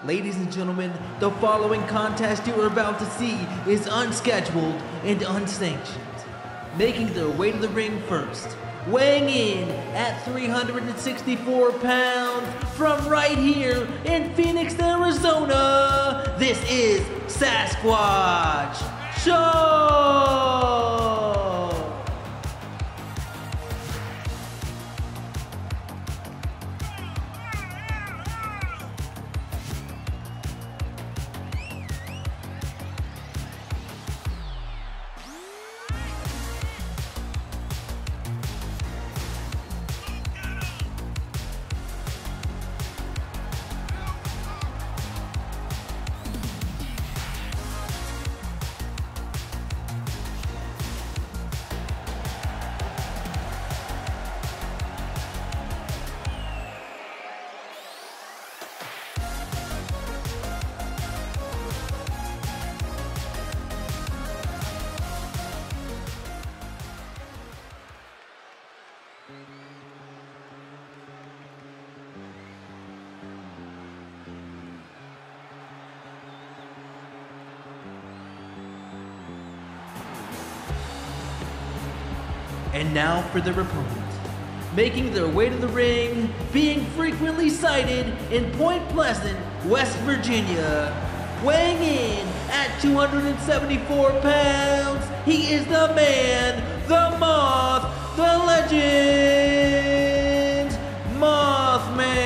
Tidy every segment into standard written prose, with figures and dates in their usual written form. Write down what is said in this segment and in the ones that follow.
Ladies and gentlemen, the following contest you are about to see is unscheduled and unsanctioned. Making their way to the ring first, weighing in at 364 pounds from right here in Phoenix, Arizona, this is Sasquatch Show! And now for their opponent. Making their way to the ring, being frequently sighted in Point Pleasant, West Virginia. Weighing in at 274 pounds, he is the man, the moth, the legend, Mothman.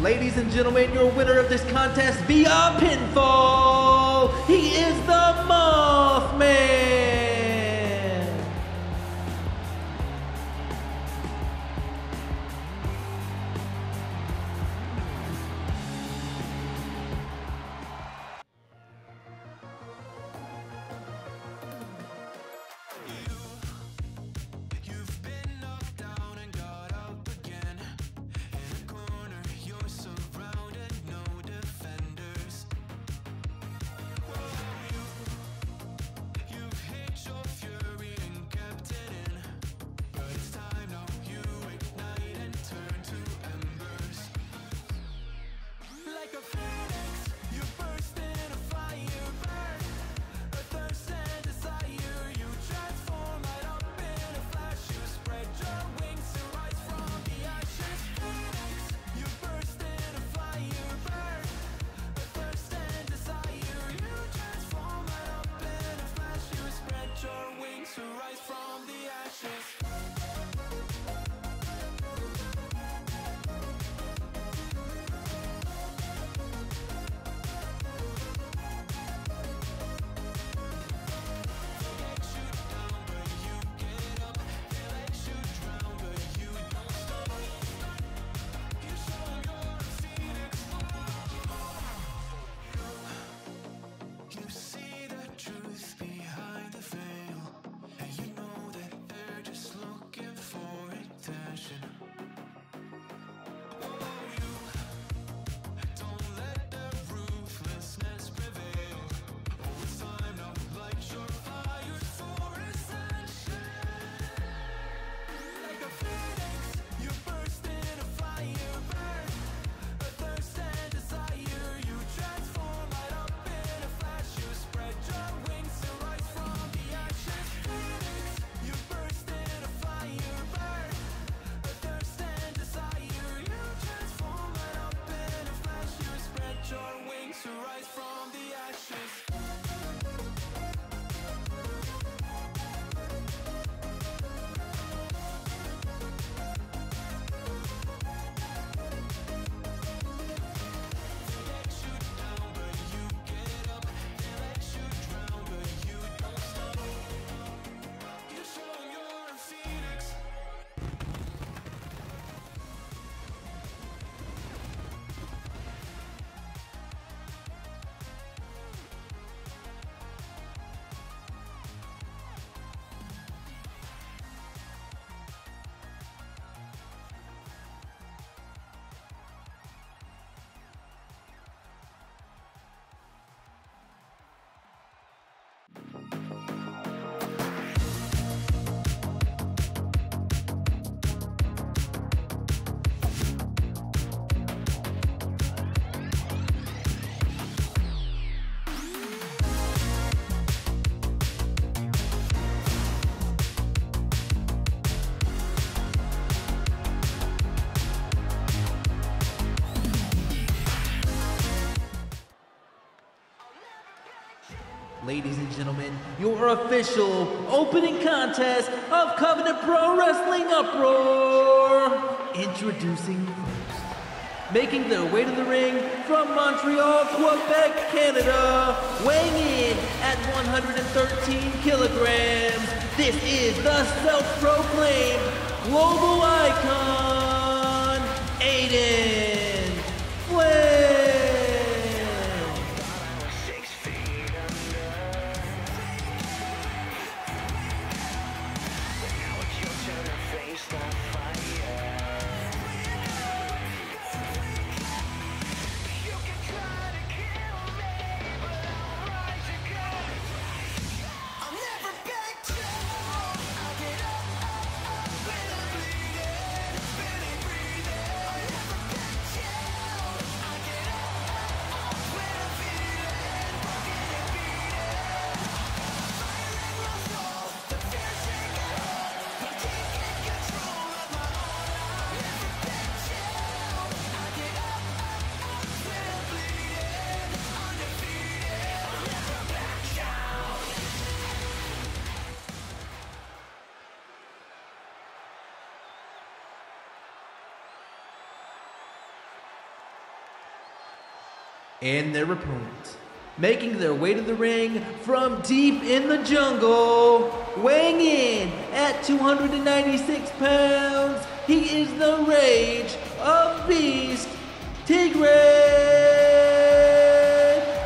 Ladies and gentlemen, your winner of this contest via pinfall, he is the Mothman! passion. Oh, you don't let the ruthlessness prevail. Oh, it's time to light your fires for ascension. Like a phoenix, you burst into fire, burn a thirst and desire. You transform right up in a flash. You spread your wings to rise from the ashes. Phoenix, you burst into fire, burn a thirst and desire. You transform right up in a flash. You spread your wings to rise from the ashes. Ladies and gentlemen, your official opening contest of Covenant Pro Wrestling Uproar. Introducing first, making their way to the ring from Montreal, Quebec, Canada, weighing in at 113 kilograms. This is the self-proclaimed global icon, Aiden Flynn. And their opponent, making their way to the ring from deep in the jungle, weighing in at 296 pounds, he is the Rage of Beast, Tigre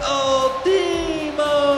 Ultimo!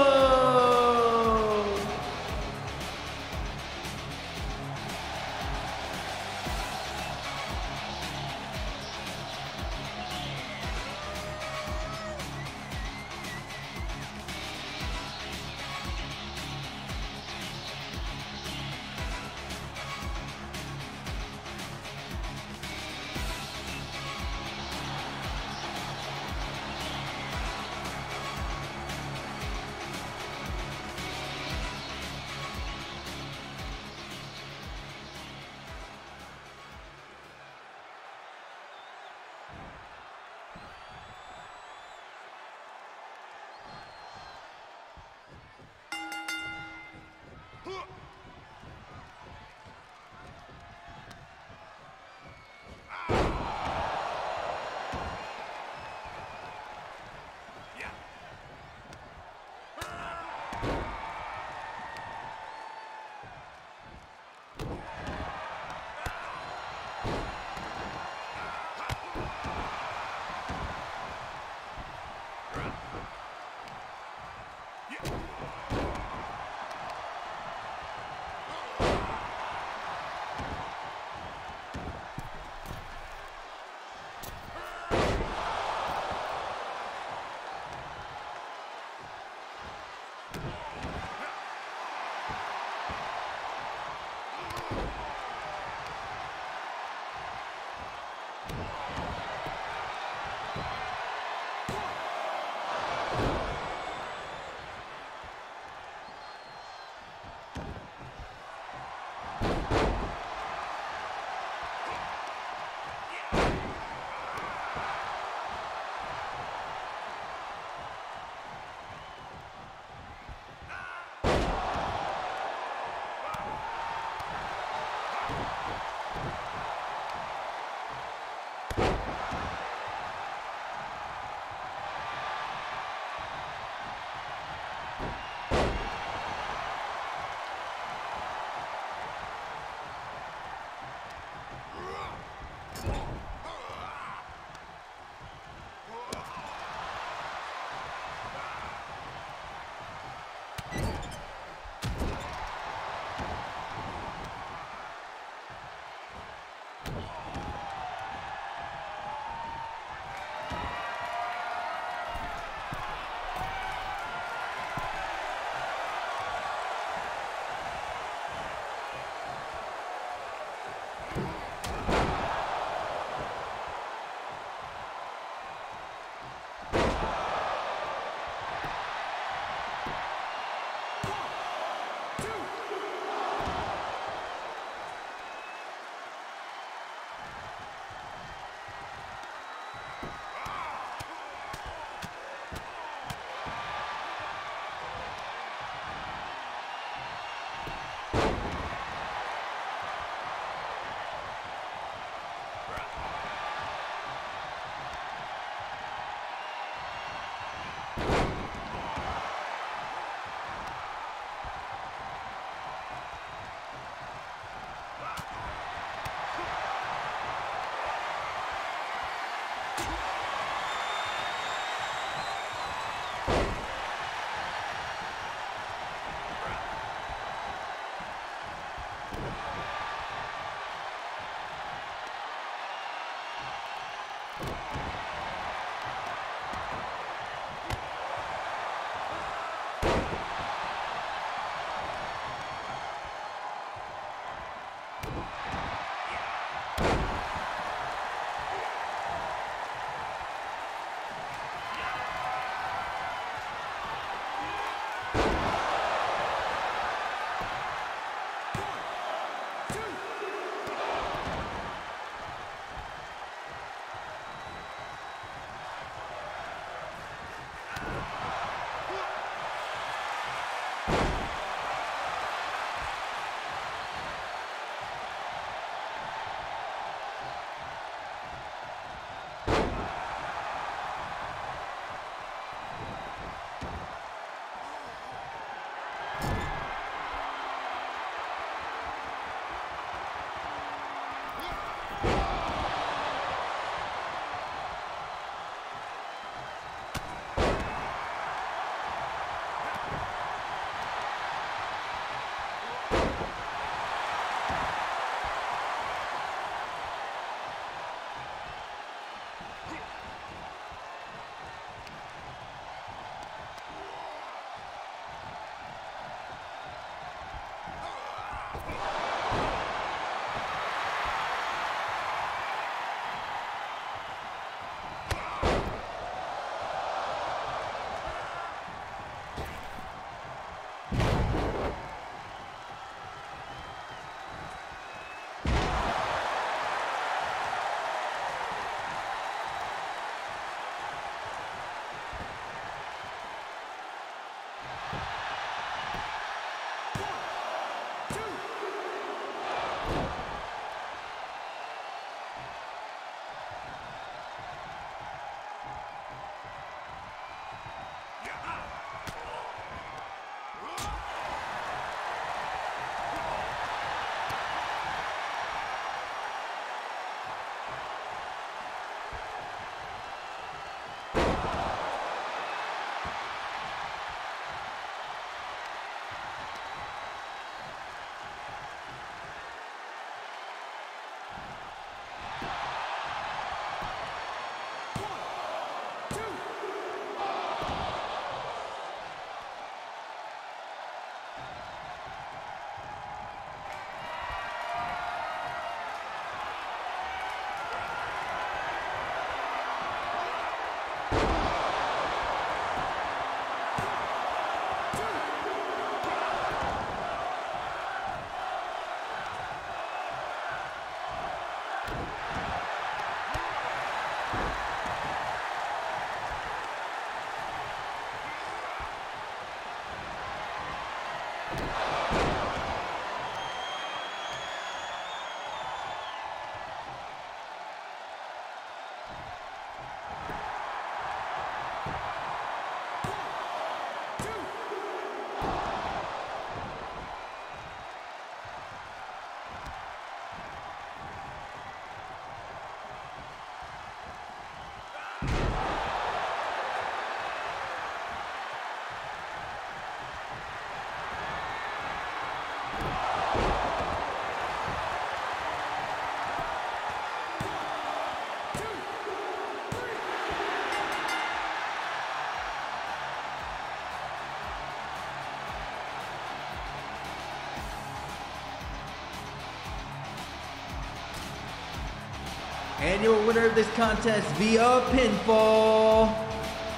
And your winner of this contest via pinfall,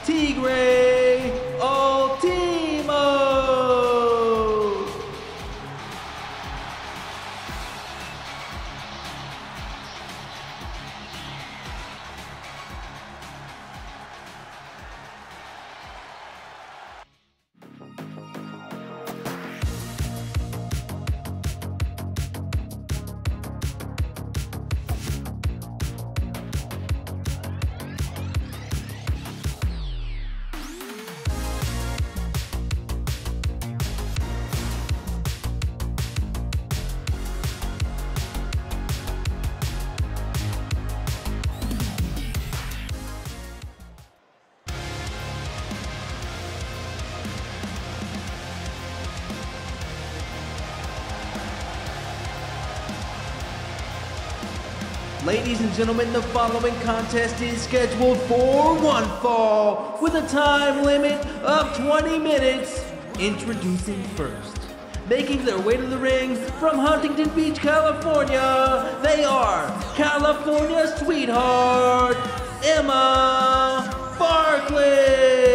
Tigre Ultimo. Ladies and gentlemen, the following contest is scheduled for one fall with a time limit of 20 minutes. Introducing first, making their way to the ring from Huntington Beach, California, they are California sweetheart, Emma Barkley.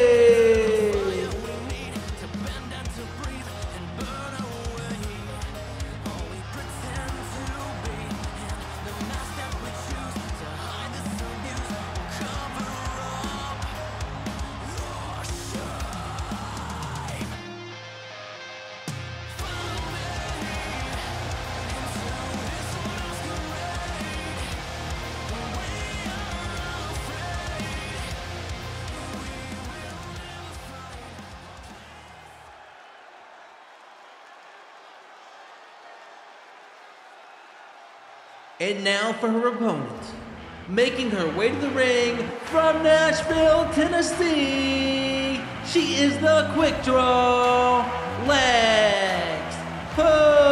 And now for her opponent, making her way to the ring from Nashville, Tennessee, she is the quick draw, Lex Hook.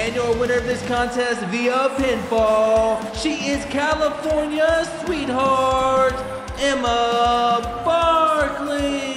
And your winner of this contest via pinfall, she is California's sweetheart, Emma Barkley.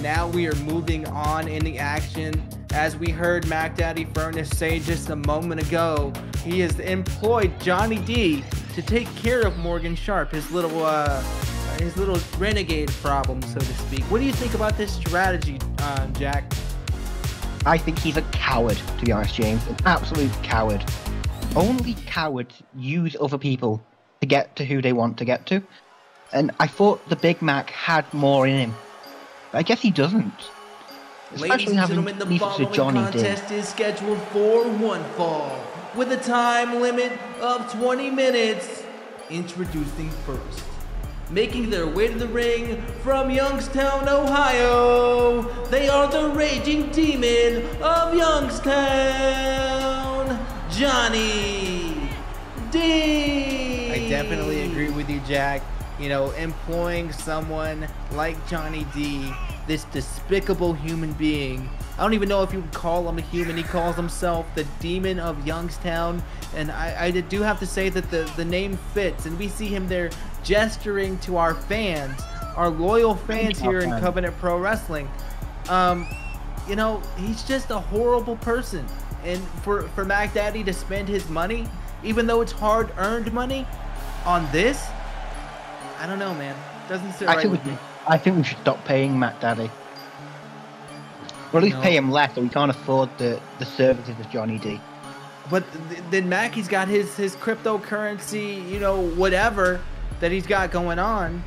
and now we are moving on in the action. As we heard Mac Daddy Furnace say just a moment ago, he has employed Johnny D to take care of Morgan Sharp, his little renegade problem, so to speak. What do you think about this strategy, Jack? I think he's a coward, to be honest, James. An absolute coward. Only cowards use other people to get to who they want to get to. And I thought the Big Mac had more in him. But I guess he doesn't. Ladies and gentlemen, the following contest is scheduled for one fall, with a time limit of 20 minutes. Introducing first, making their way to the ring from Youngstown, Ohio, they are the Raging Demon of Youngstown, Johnny D. I definitely agree with you, Jack. You know, employing someone like Johnny D, this despicable human being. I don't even know if you would call him a human. He calls himself the Demon of Youngstown. And I do have to say that the name fits. And we see him there gesturing to our fans, our loyal fans here in Covenant Pro Wrestling. You know, he's just a horrible person. And for Mac Daddy to spend his money, even though it's hard-earned money, on this, I don't know, man. Doesn't sit right with me. I think we should stop paying Mac Daddy. Or at least pay him less, so we can't afford the services of Johnny D. But then Mac, he's got his cryptocurrency, you know, whatever that he's got going on.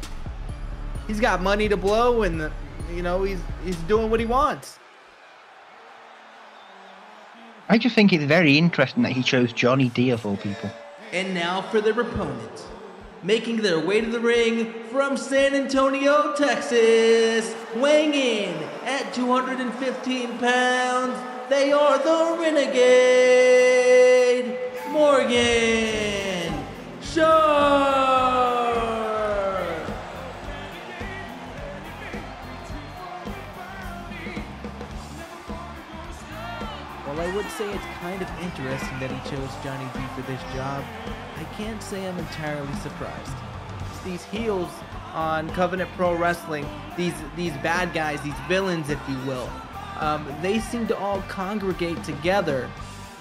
He's got money to blow, and you know, he's doing what he wants. I just think it's very interesting that he chose Johnny D of all people. And now for their opponent, making their way to the ring from San Antonio, Texas, weighing in at 215 pounds, they are the Renegade, Morgan Sharp. Well, I would say it's kind of interesting that he chose Johnny D for this job. I can't say I'm entirely surprised. It's these heels on Covenant Pro Wrestling, these bad guys, these villains, if you will, they seem to all congregate together.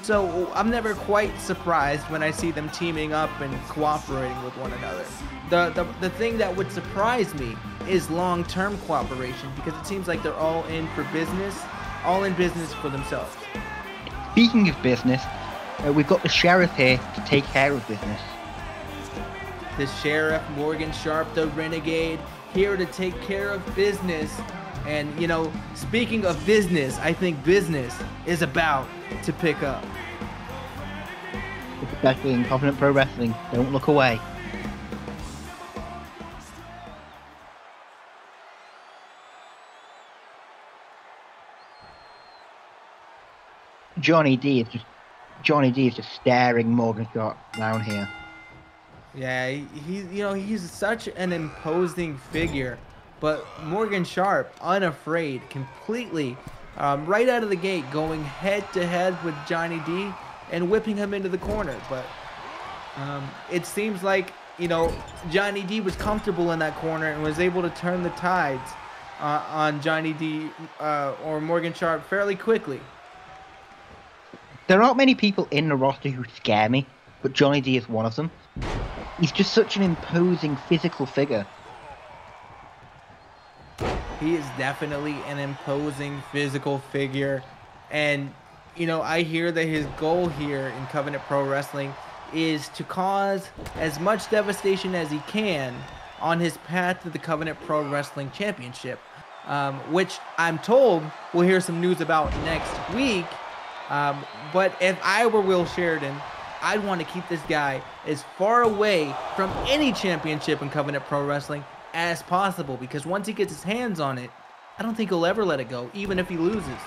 So I'm never quite surprised when I see them teaming up and cooperating with one another. The thing that would surprise me is long-term cooperation, because it seems like they're all in for business, all in business for themselves. Speaking of business, we've got the sheriff here to take care of business. The sheriff, Morgan Sharp, the Renegade, here to take care of business. And, you know, speaking of business, I think business is about to pick up. Especially in Covenant Pro Wrestling. Don't look away. Johnny D is just staring Morgan Sharp down here. Yeah, he's such an imposing figure, but Morgan Sharp, unafraid, completely, right out of the gate, going head to head with Johnny D and whipping him into the corner. But it seems like, you know, Johnny D was comfortable in that corner and was able to turn the tides on Johnny D or Morgan Sharp fairly quickly. There aren't many people in the roster who scare me, but Johnny D is one of them. He's just such an imposing physical figure. He is definitely an imposing physical figure. And, you know, I hear that his goal here in Covenant Pro Wrestling is to cause as much devastation as he can on his path to the Covenant Pro Wrestling Championship, which I'm told we'll hear some news about next week. But if I were Will Sheridan, I'd want to keep this guy as far away from any championship in Covenant Pro Wrestling as possible, because once he gets his hands on it, I don't think he'll ever let it go, even if he loses.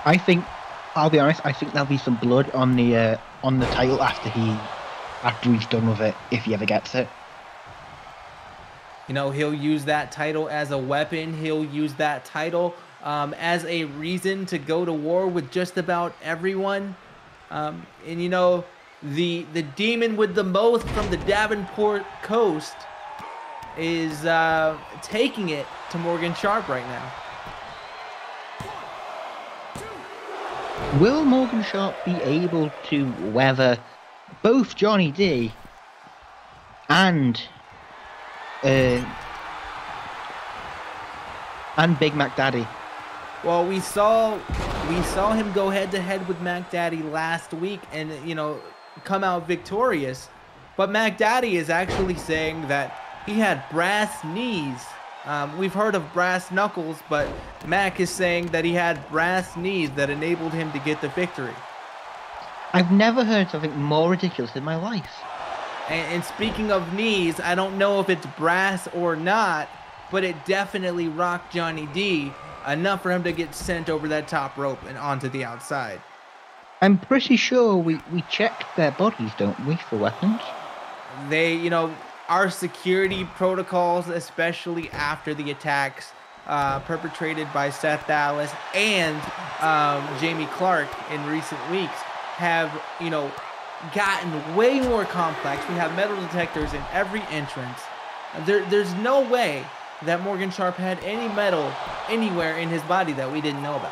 I'll be honest, I think there'll be some blood on the title after he's done with it, if he ever gets it. You know, he'll use that title as a weapon. He'll use that title as a reason to go to war with just about everyone. And you know, the demon with the most from the Davenport coast is taking it to Morgan Sharp right now. Will Morgan Sharp be able to weather both Johnny D and Big Mac Daddy? Well, we saw him go head to head with Mac Daddy last week and, you know, come out victorious. But Mac Daddy is actually saying that he had brass knees. We've heard of brass knuckles, but Mac is saying that he had brass knees that enabled him to get the victory. I've never heard something more ridiculous in my life. And speaking of knees, I don't know if it's brass or not, but it definitely rocked Johnny D enough for him to get sent over that top rope and onto the outside. I'm pretty sure we checked their bodies, don't we, for weapons? They, you know, our security protocols, especially after the attacks perpetrated by Seth Dallas and Jamie Clark in recent weeks, have, you know, gotten way more complex. We have metal detectors in every entrance. There's no way that Morgan Sharp had any metal anywhere in his body that we didn't know about.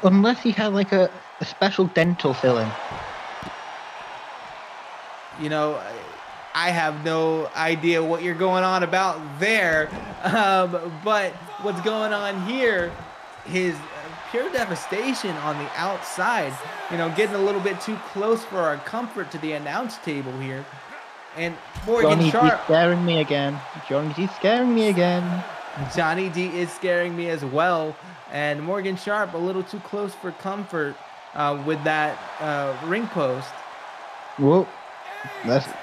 Unless he had like a special dental filling. You know, I have no idea what you're going on about there. But what's going on here is pure devastation on the outside. You know, getting a little bit too close for our comfort to the announce table here. And Morgan Sharp... He's scaring me again. Johnny D's scaring me again. Johnny D is scaring me as well. And Morgan Sharp a little too close for comfort with that ring post. Whoa.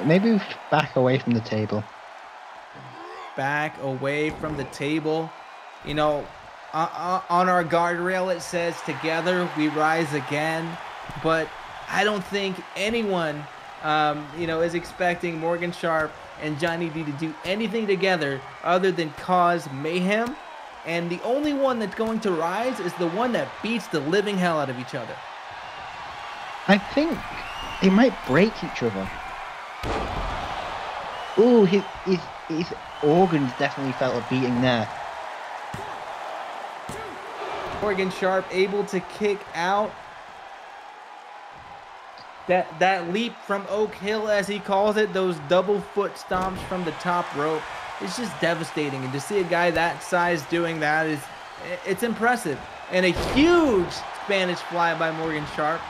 Maybe we should back away from the table. Back away from the table. You know, on our guardrail it says, "Together we rise again." But I don't think anyone, you know, is expecting Morgan Sharp and Johnny D to do anything together other than cause mayhem. And the only one that's going to rise is the one that beats the living hell out of each other. I think they might break each other. Ooh, his organs definitely felt a beating there. Morgan Sharp able to kick out. That leap from Oak Hill, as he calls it, those double foot stomps from the top rope, it's just devastating. And to see a guy that size doing that it's impressive. And a huge Spanish fly by Morgan Sharp.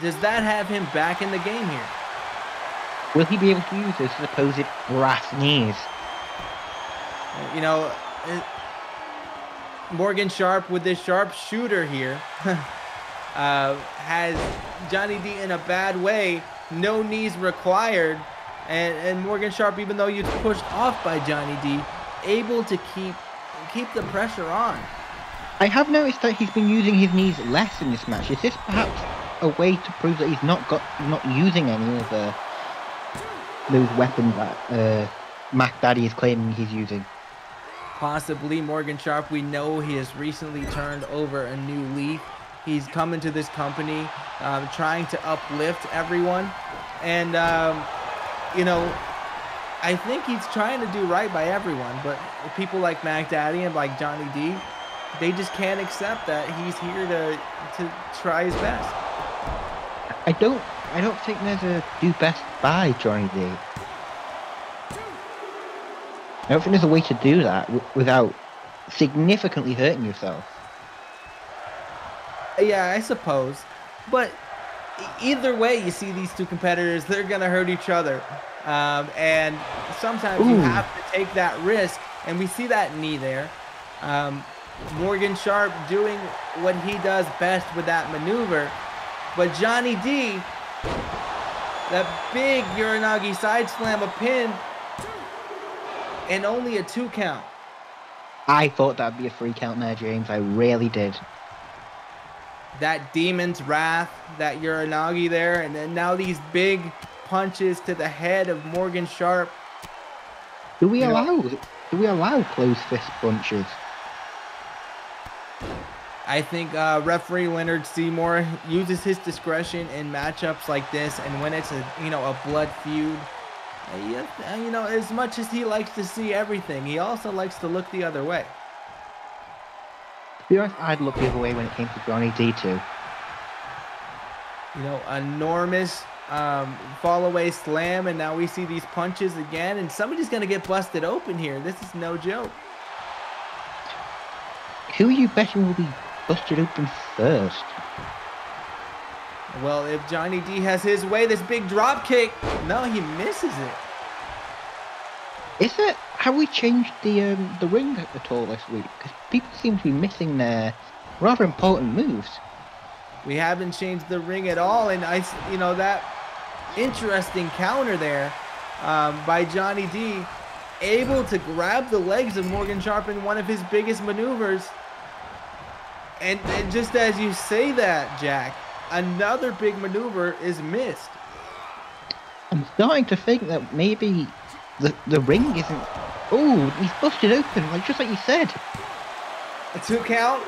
Does that have him back in the game here? Will he be able to use those supposed brass knees? You know, Morgan Sharp with this sharpshooter here has Johnny D in a bad way. No knees required. And Morgan Sharp, even though he's pushed off by Johnny D, able to keep the pressure on. I have noticed that he's been using his knees less in this match. Is this perhaps a way to prove that he's not using any of those weapons that Mac Daddy is claiming he's using? Possibly. Morgan Sharp, we know he has recently turned over a new leaf. He's come into this company trying to uplift everyone. And, you know, I think he's trying to do right by everyone. But people like Mac Daddy and like Johnny D, they just can't accept that he's here to try his best. I don't think there's a do best by Johnny D. I don't think there's a way to do that without significantly hurting yourself. Yeah, I suppose. But either way, you see these two competitors, they're going to hurt each other. And sometimes you have to take that risk. And we see that knee there. Morgan Sharp doing what he does best with that maneuver. But Johnny D, that big Uranagi side slam, a pin, and only a 2 count. I thought that'd be a 3 count there, James. I really did. That Demon's Wrath, that Uranagi there, and then now these big punches to the head of Morgan Sharp. Do we allow closed fist punches? I think referee Leonard Seymour uses his discretion in matchups like this, and when it's a blood feud, You know, as much as he likes to see everything, he also likes to look the other way. To be honest, I'd look the other way when it came to Johnny D too. You know, enormous fall away slam, and now we see these punches again, and somebody's gonna get busted open here. This is no joke. Who are you betting will be busted open first? Well, if Johnny D has his way, this big drop kick, no, he misses it. Is it? Have we changed the ring at all this week? Because people seem to be missing their rather important moves. We haven't changed the ring at all, and you know, that interesting counter there by Johnny D, able to grab the legs of Morgan Sharp in one of his biggest maneuvers. And just as you say that, Jack, another big maneuver is missed. I'm starting to think that maybe the ring isn't. Oh, he's busted open, like just like you said. A 2 count,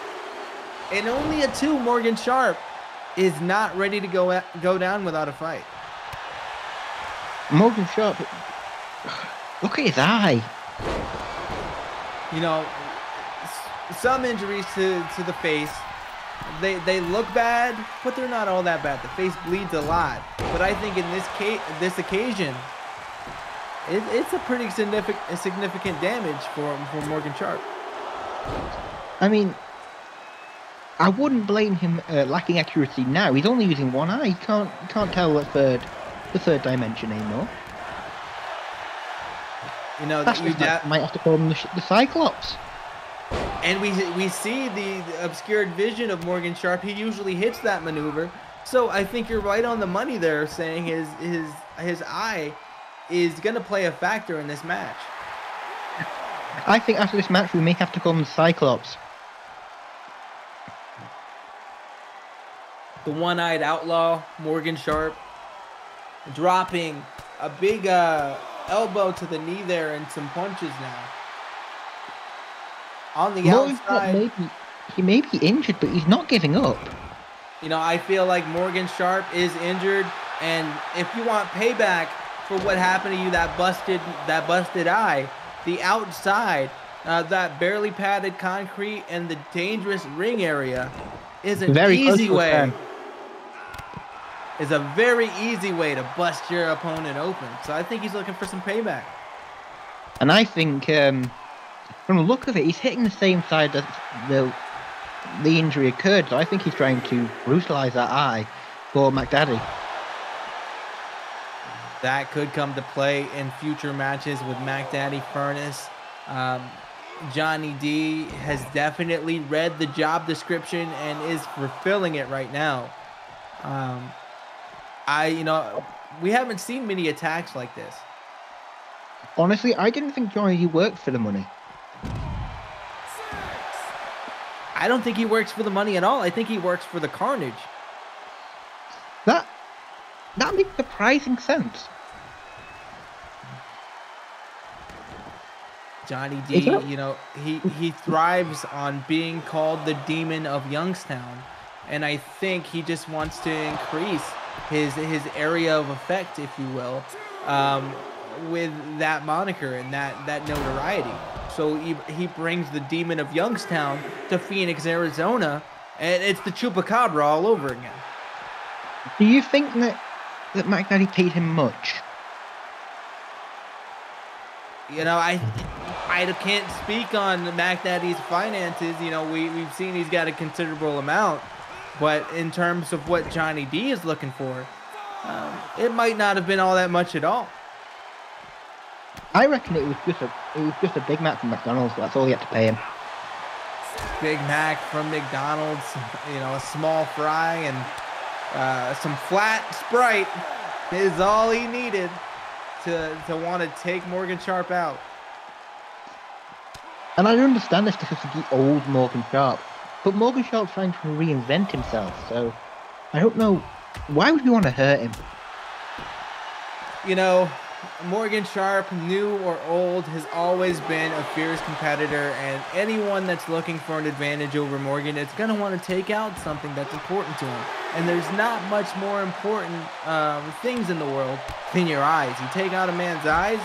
and only a 2. Morgan Sharp is not ready to go down without a fight. Morgan Sharp, look at his eye. You know, some injuries to the face, they look bad, but they're not all that bad. The face bleeds a lot, but I think in this occasion, it's a pretty significant damage for Morgan Sharp. I mean, I wouldn't blame him lacking accuracy now. He's only using one eye. You can't tell the third dimension anymore. You know, might have to call him the Cyclops. And we see the obscured vision of Morgan Sharp. He usually hits that maneuver, so I think you're right on the money there, saying his eye is gonna play a factor in this match. I think after this match we may have to call him the Cyclops. The one-eyed outlaw, Morgan Sharp, dropping a big elbow to the knee there and some punches now. On the outside, he may be injured, but he's not giving up. You know, I feel like Morgan Sharp is injured, and if you want payback for what happened to you, that busted eye, the outside, that barely padded concrete and the dangerous ring area is a very easy way to bust your opponent open. So I think he's looking for some payback. And I think from the look of it, he's hitting the same side that the injury occurred. So I think he's trying to brutalize that eye for McDaddy. That could come to play in future matches with McDaddy Furnace. Johnny D has definitely read the job description and is fulfilling it right now. We haven't seen many attacks like this. Honestly, I didn't think Johnny D worked for the money. I don't think he works for the money at all. I think he works for the carnage. That makes surprising sense. Johnny D, you know, he thrives on being called the Demon of Youngstown, and I think he just wants to increase his area of effect, if you will, with that moniker and that notoriety. So he brings the Demon of Youngstown to Phoenix, Arizona, and it's the Chupacabra all over again. Do you think that McDaddy paid him much? You know, I can't speak on McDaddy's finances. You know, we've seen he's got a considerable amount, but in terms of what Johnny D is looking for, it might not have been all that much at all. I reckon it was just a Big Mac from McDonald's. That's all he had to pay him. Big Mac from McDonald's, you know, a small fry and some flat Sprite is all he needed to want to take Morgan Sharp out. And I understand this because of the old Morgan Sharp, but Morgan Sharp's trying to reinvent himself, so I don't know. Why would we want to hurt him? You know, Morgan Sharp, new or old, has always been a fierce competitor, and anyone that's looking for an advantage over Morgan is going to want to take out something that's important to him. And there's not much more important things in the world than your eyes. You take out a man's eyes,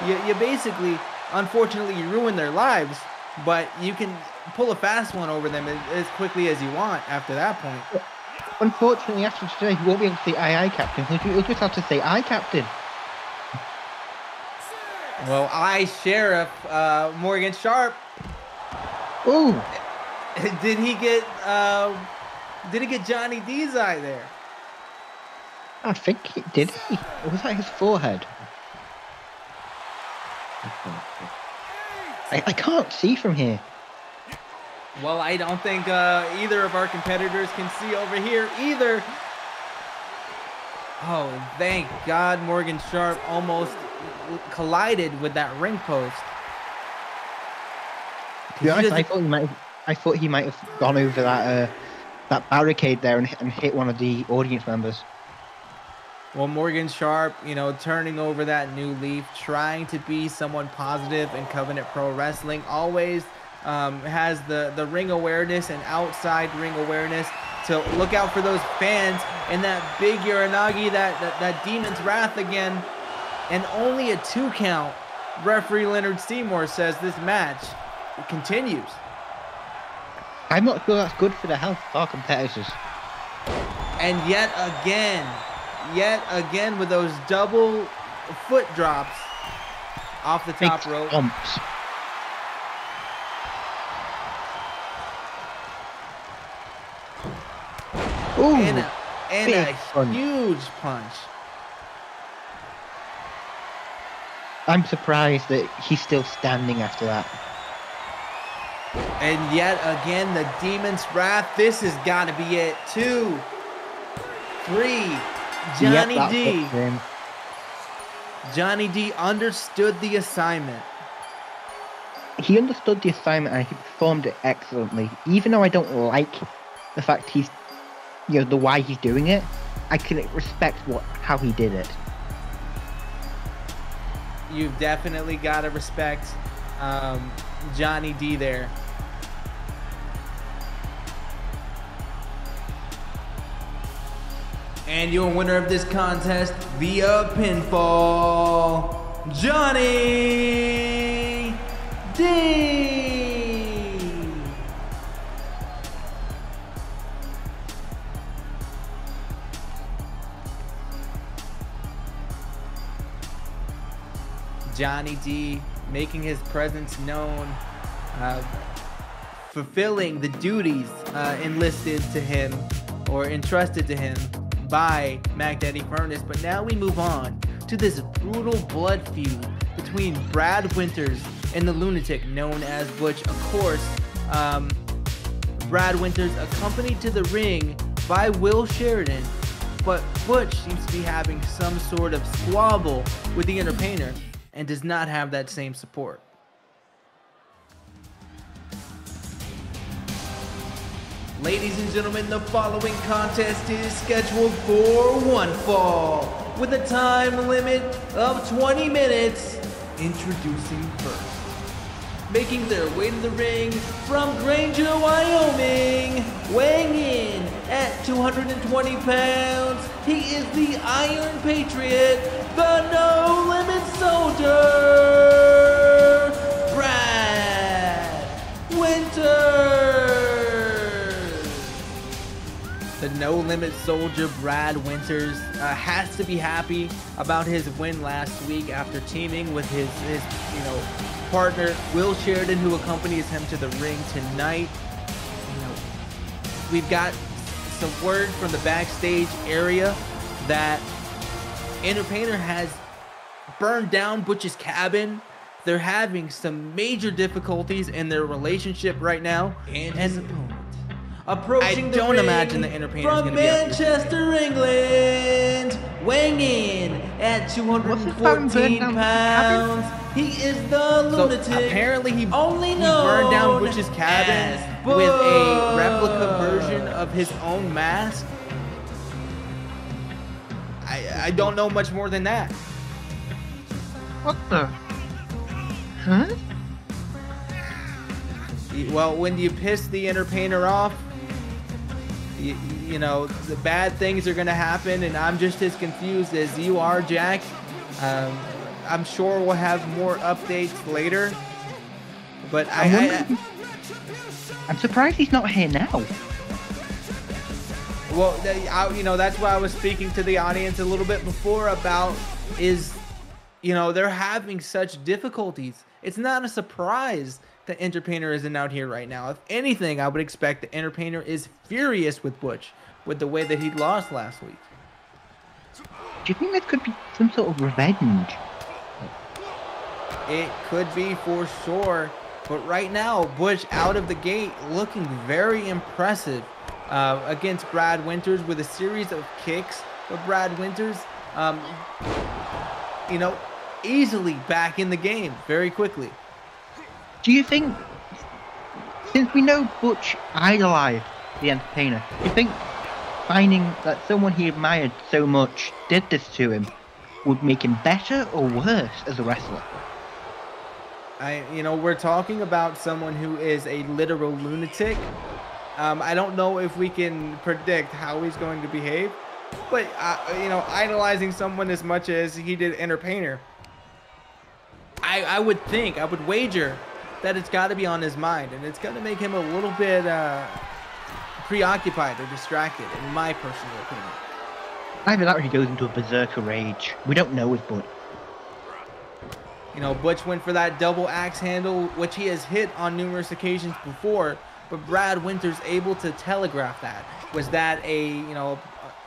you basically, unfortunately, you ruin their lives, but you can pull a fast one over them as quickly as you want after that point. Unfortunately, after today, he won't be able to say aye, Captain. He'll just have to say aye, Captain. Well, Sheriff Morgan Sharp. Ooh. Did he get Johnny D's eye there? I think he did. Or was that his forehead? I can't see from here. Well, I don't think either of our competitors can see over here either. Oh, thank God Morgan Sharp almost collided with that ring post. To be honest, I thought he might have gone over that barricade there and hit one of the audience members. Well, Morgan Sharp, you know, turning over that new leaf, trying to be someone positive in Covenant Pro Wrestling, always has the ring awareness and outside ring awareness to look out for those fans, and that big Uranagi, that Demon's Wrath again, and only a 2 count. Referee Leonard Seymour says this match continues. I'm not sure that's good for the health of our competitors. And yet again with those double foot drops off the top rope. Stomps. Ooh, And a huge punch. I'm surprised that he's still standing after that. And yet again, the Demon's Wrath. This has got to be it. 2, 3. Johnny Yep, D. that's him. Johnny D understood the assignment. He understood the assignment and he performed it excellently. Even though I don't like the fact he's, the why he's doing it, I can respect how he did it. You've definitely got to respect Johnny D there. And your winner of this contest via pinfall, Johnny D. Johnny D making his presence known, fulfilling the duties enlisted to him or entrusted to him by Mac Daddy Furnace. But now we move on to this brutal blood feud between Brad Winters and the lunatic known as Butch. Of course, Brad Winters accompanied to the ring by Will Sheridan, but Butch seems to be having some sort of squabble with the entertainer and does not have that same support. Ladies and gentlemen, the following contest is scheduled for one fall with a time limit of 20 minutes. Introducing first, making their way to the ring from Granger, Wyoming, weighing in at 220 pounds, he is the Iron Patriot, the No Limit Soldier, Brad Winters. The No Limit Soldier, Brad Winters, has to be happy about his win last week after teaming with his partner Will Sheridan, who accompanies him to the ring tonight. We've got some word from the backstage area that Entertainer has burned down Butch's cabin. They're having some major difficulties in their relationship right now, And his opponent, approaching I the don't ring imagine the Entertainer's from gonna be up here. Manchester, England, weighing in at 214 pounds. He is the So lunatic. apparently he only burned down known Butch's cabin as with a Butch. replica version of his own mask. I don't know much more than that. What the? Huh? Well, when you piss the entertainer off, you know, the bad things are going to happen, and I'm just as confused as you are, Jack. I'm sure we'll have more updates later, but I'm surprised he's not here now. Well, you know, that's why I was speaking to the audience a little bit before about is, you know, they're having such difficulties. It's not a surprise that Entertainer isn't out here right now. If anything, I would expect that Entertainer is furious with Butch with the way that he lost last week. Do you think this could be some sort of revenge? It could be for sure, but right now, Butch out of the gate looking very impressive against Brad Winters with a series of kicks. But Brad Winters, you know, easily back in the game very quickly. Do you think, since we know Butch idolized the Entertainer, do you think finding that someone he admired so much did this to him would make him better or worse as a wrestler? You know, we're talking about someone who is a literal lunatic. I don't know if we can predict how he's going to behave, but you know, idolizing someone as much as he did Entertainer, I would think, I would wager that it's got to be on his mind, and it's going to make him a little bit preoccupied or distracted, in my personal opinion. Either that or he goes into a berserker rage. We don't know with Butch. You know, Butch went for that double axe handle, which he has hit on numerous occasions before, but Brad Winters able to telegraph that. Was that a, you know,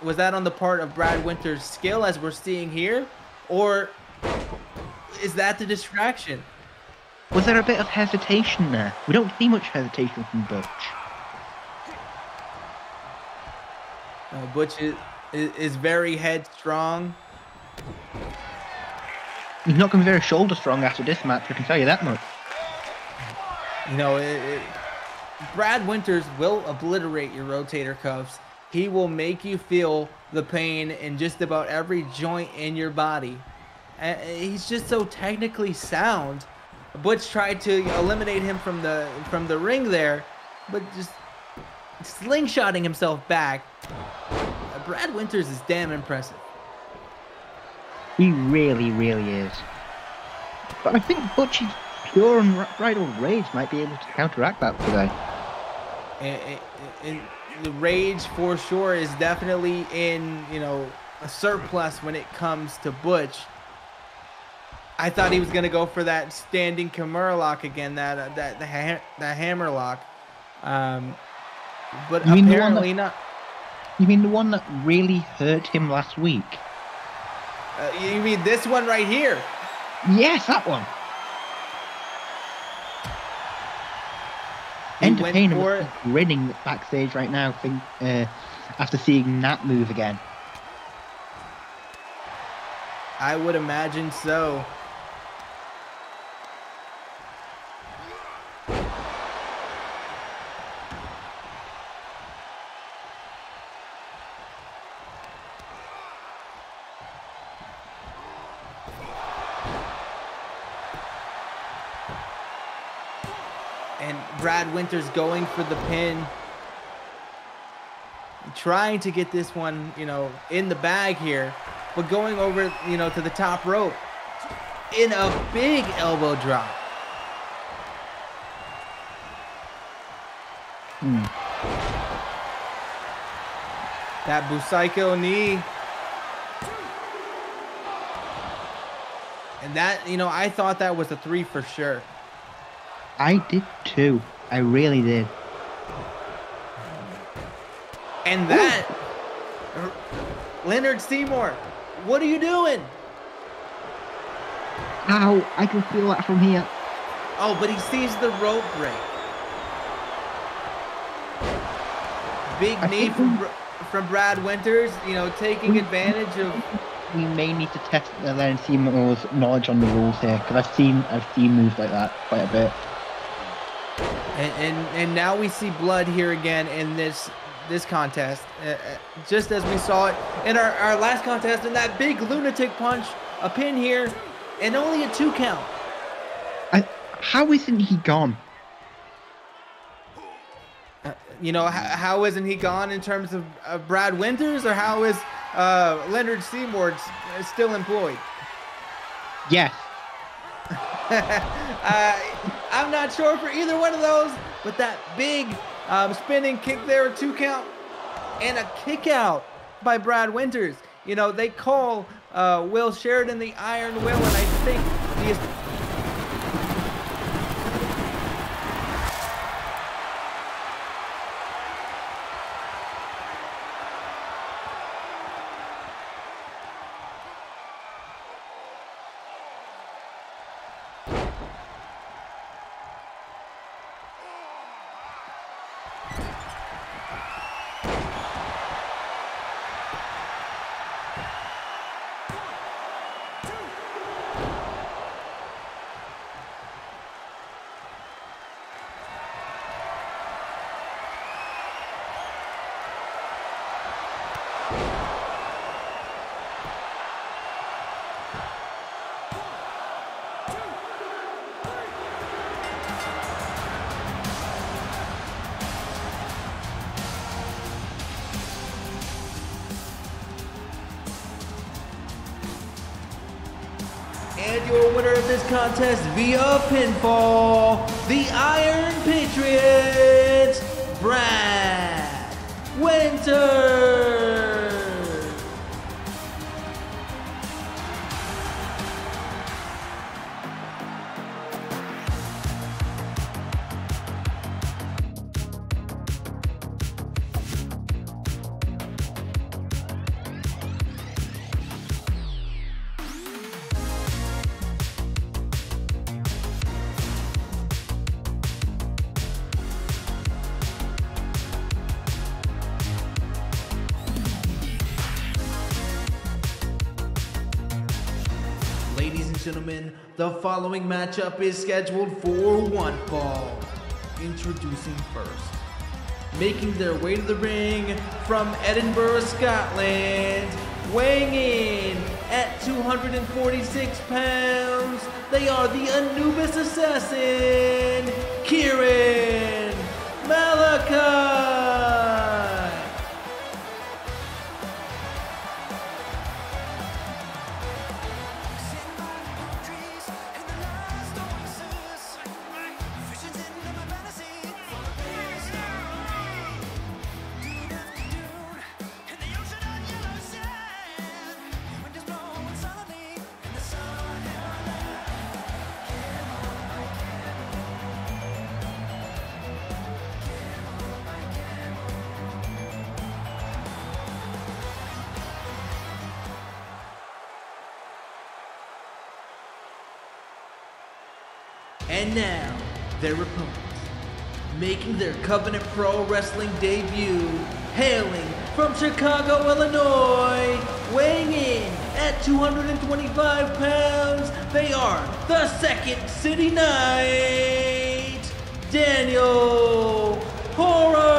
was that on the part of Brad Winters' skill as we're seeing here, or is that the distraction? Was there a bit of hesitation there? We don't see much hesitation from Butch. Butch is very headstrong. He's not going to be very shoulder strong after this match, I can tell you that much. You know, Brad Winters will obliterate your rotator cuffs. He will make you feel the pain in just about every joint in your body. He's just so technically sound. Butch tried to eliminate him from the ring there, but just slingshotting himself back. Brad Winters is damn impressive. He really, really is. But I think Butch's pure and bridal rage might be able to counteract that today. And the rage for sure is definitely in, you know, a surplus when it comes to Butch. I thought he was gonna go for that standing Kimura lock again, that hammer lock, but apparently not. You mean the one that really hurt him last week? You mean this one right here? Yes, that one. Entertainer was grinning backstage right now after seeing that move again. I would imagine so. And Brad Winters going for the pin. Trying to get this one, you know, in the bag here. But going over, you know, to the top rope. In a big elbow drop. That Busaiko knee. And that, you know, I thought that was a 3 for sure. I did too. I really did. And that, Leonard Seymour, what are you doing? Ow, I can feel that from here. Oh, but he sees the rope break. Big knee from Brad Winters, you know, taking advantage of. We may need to test Leonard Seymour's knowledge on the rules here, because I've seen moves like that quite a bit. And now we see blood here again in this contest, just as we saw it in our last contest, in that big lunatic punch, a pin here. and only a 2 count. How isn't he gone? You know, how isn't he gone in terms of Brad Winters, or how is Leonard Seymour still employed? Yes. I'm not sure for either one of those, but that big spinning kick there, 2 count, and a kick out by Brad Winters. You know, they call Will Sheridan the Iron Will, and I think he is. And your winner of this contest via pinfall, the Iron Patriots, Brad Winters. Ladies and gentlemen, the following matchup is scheduled for one fall. Introducing first, making their way to the ring from Edinburgh, Scotland, weighing in at 246 pounds, they are the Anubis Assassin, Kieran Malachi. And now, their opponents, making their Covenant Pro Wrestling debut, hailing from Chicago, Illinois, weighing in at 225 pounds, they are the Second City Knight, Daniel Horror.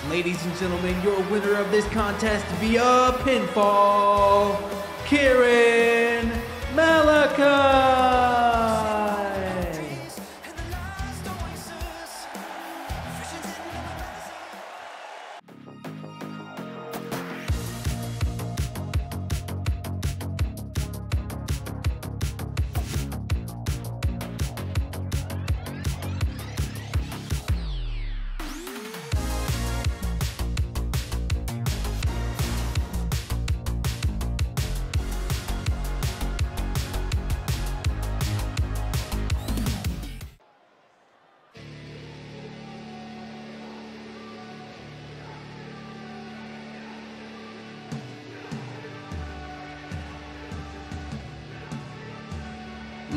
Ladies and gentlemen, your winner of this contest via pinfall, Kieran Malachi!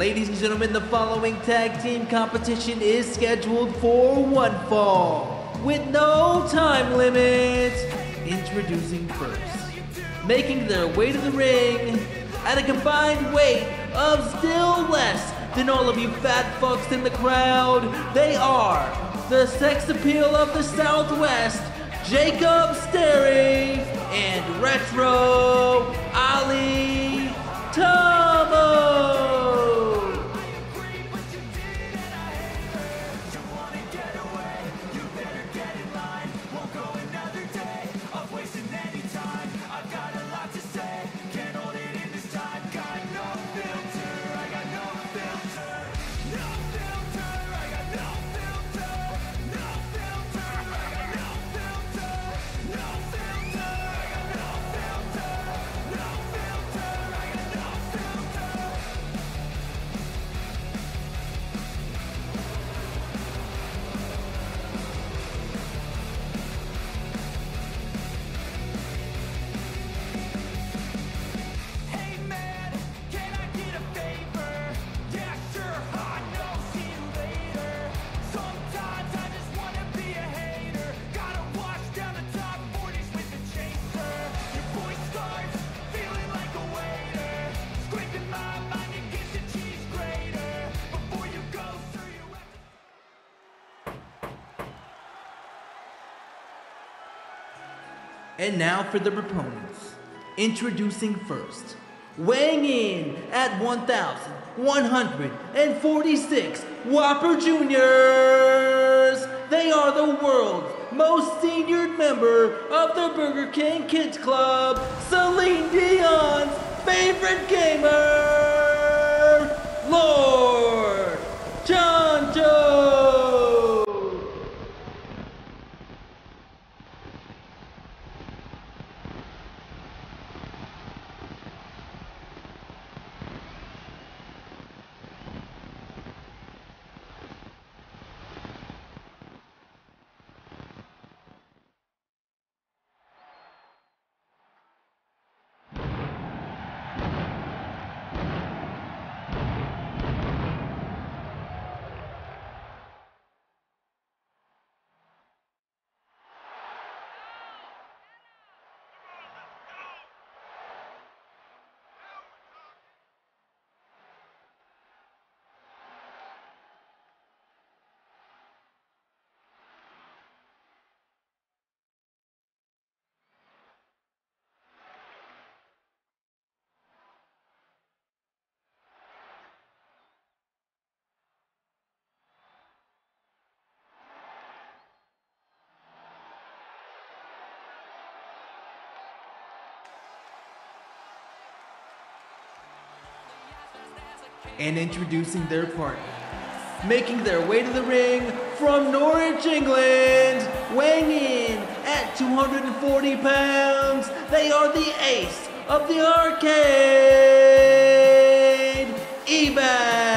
Ladies and gentlemen, the following tag team competition is scheduled for one fall, with no time limit. Introducing first, making their way to the ring at a combined weight of still less than all of you fat fucks in the crowd, they are the sex appeal of the Southwest, Jacob Sterry and Retro Ali Tomo. And now for the proponents. Introducing first, weighing in at 1,146 Whopper Juniors. They are the world's most seniored member of the Burger King Kids Club, Celine Dion's favorite gamer, Lord Chancho. And introducing their partner, making their way to the ring from Norwich, England, weighing in at 240 pounds, they are the ace of the arcade, Evan.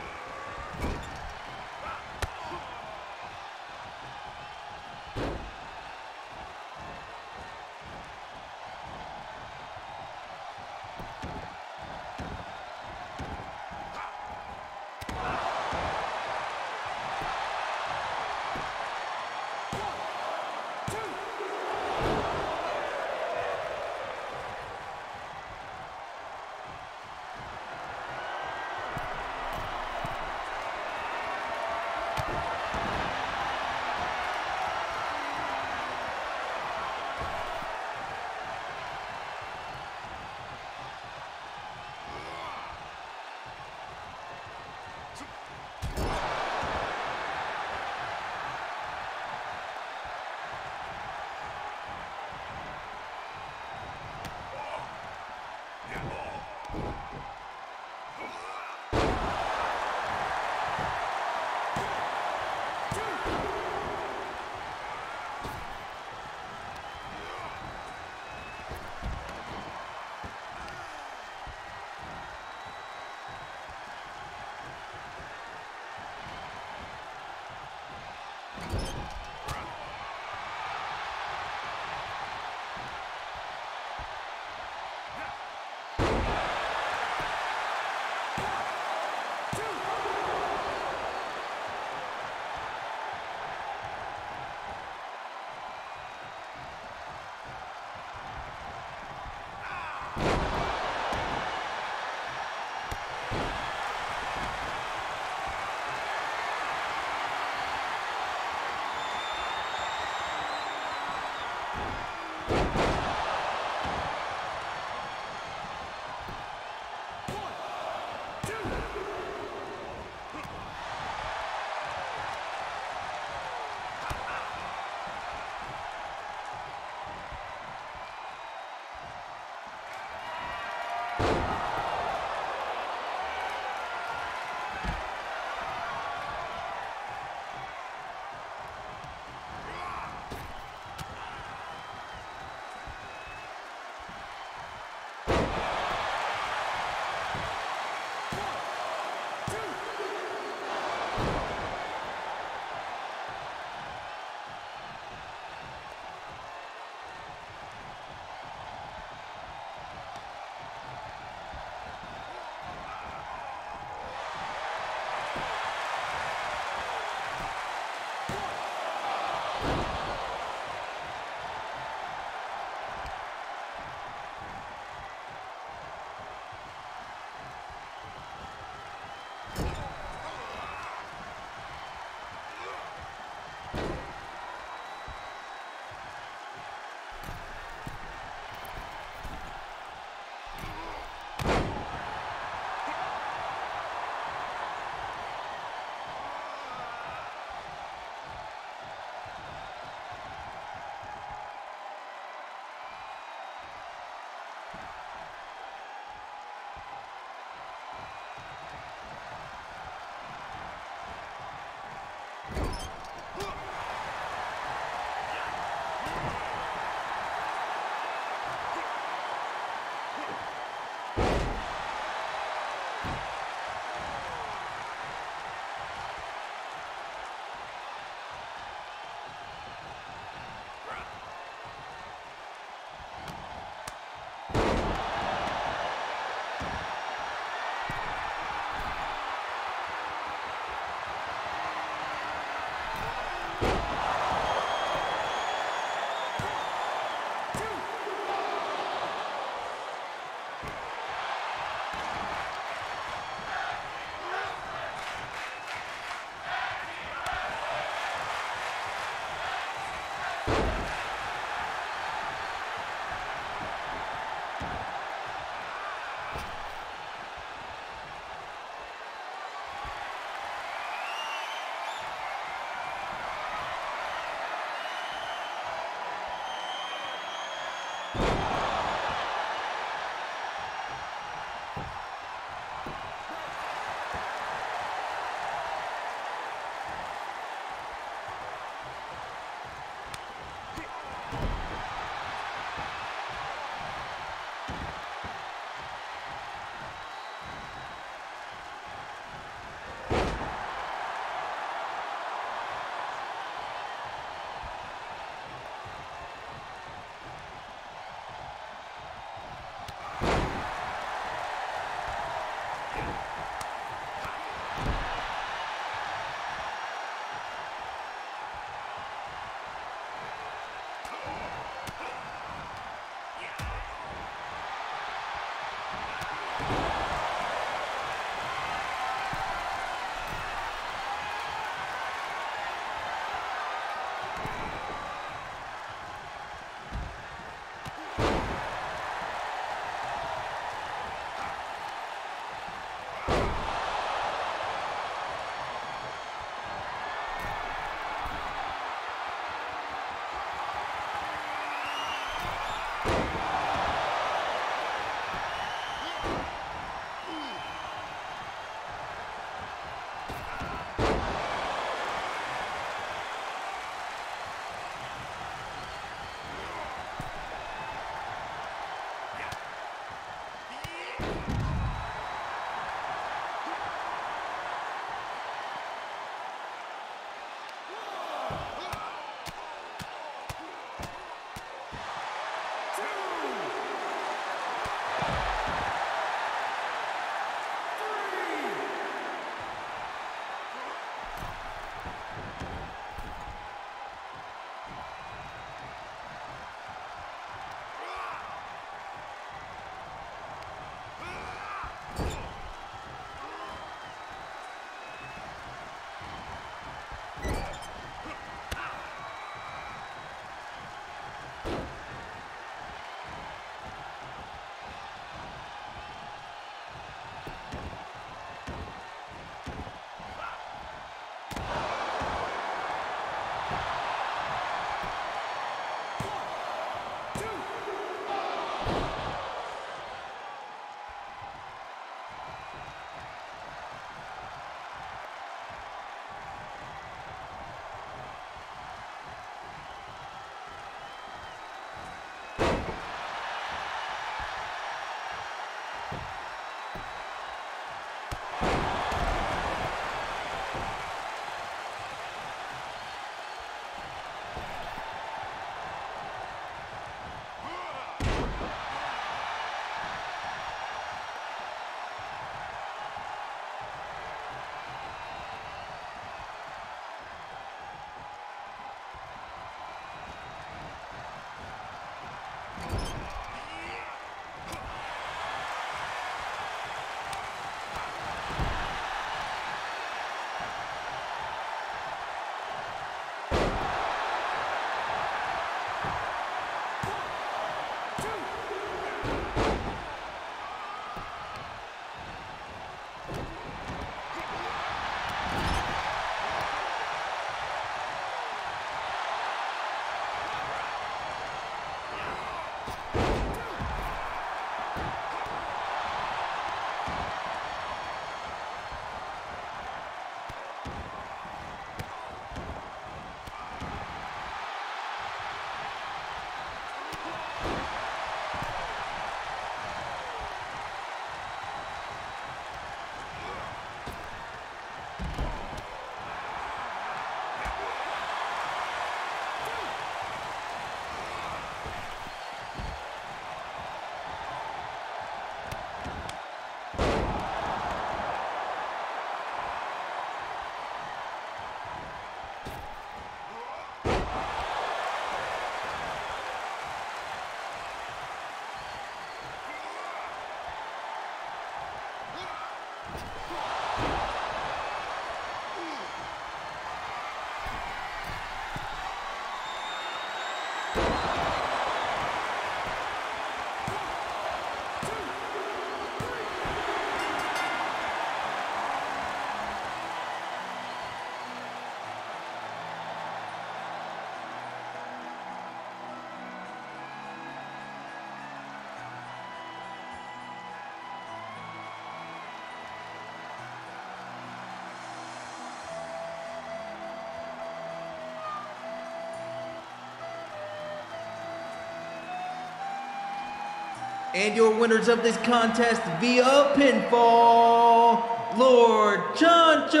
And your winners of this contest via pinfall, Lord Chancho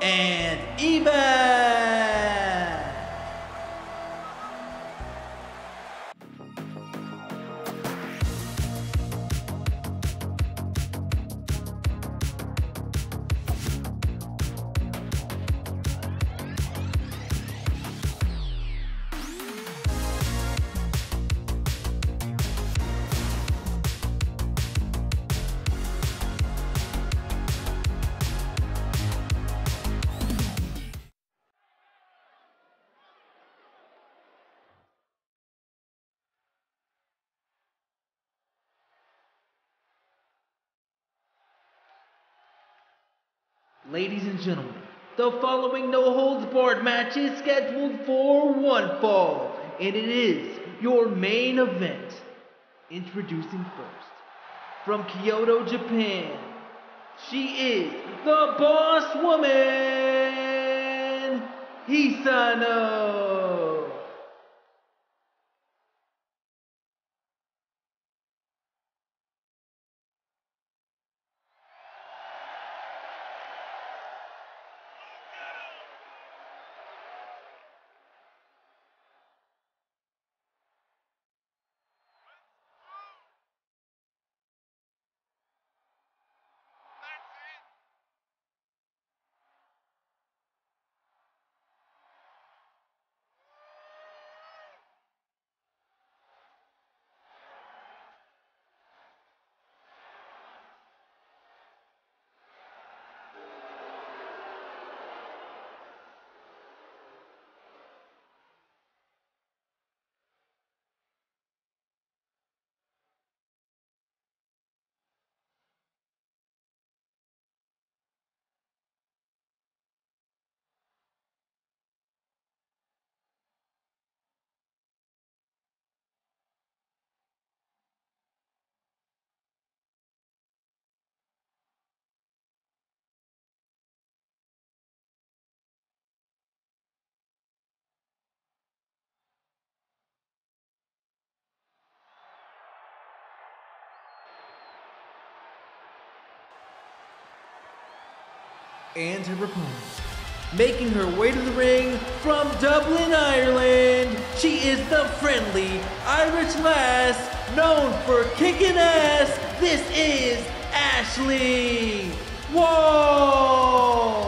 and Evan. Ladies and gentlemen, the following no-holds-barred match is scheduled for one fall, and it is your main event. Introducing first, from Kyoto, Japan, she is the boss woman, Hisano. And her opponent, making her way to the ring from Dublin, Ireland, she is the friendly Irish lass known for kicking ass. This is Ashley Walsh.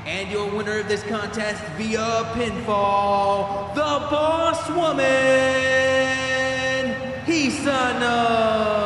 And your winner of this contest via pinfall, the Boss Woman, Hisano.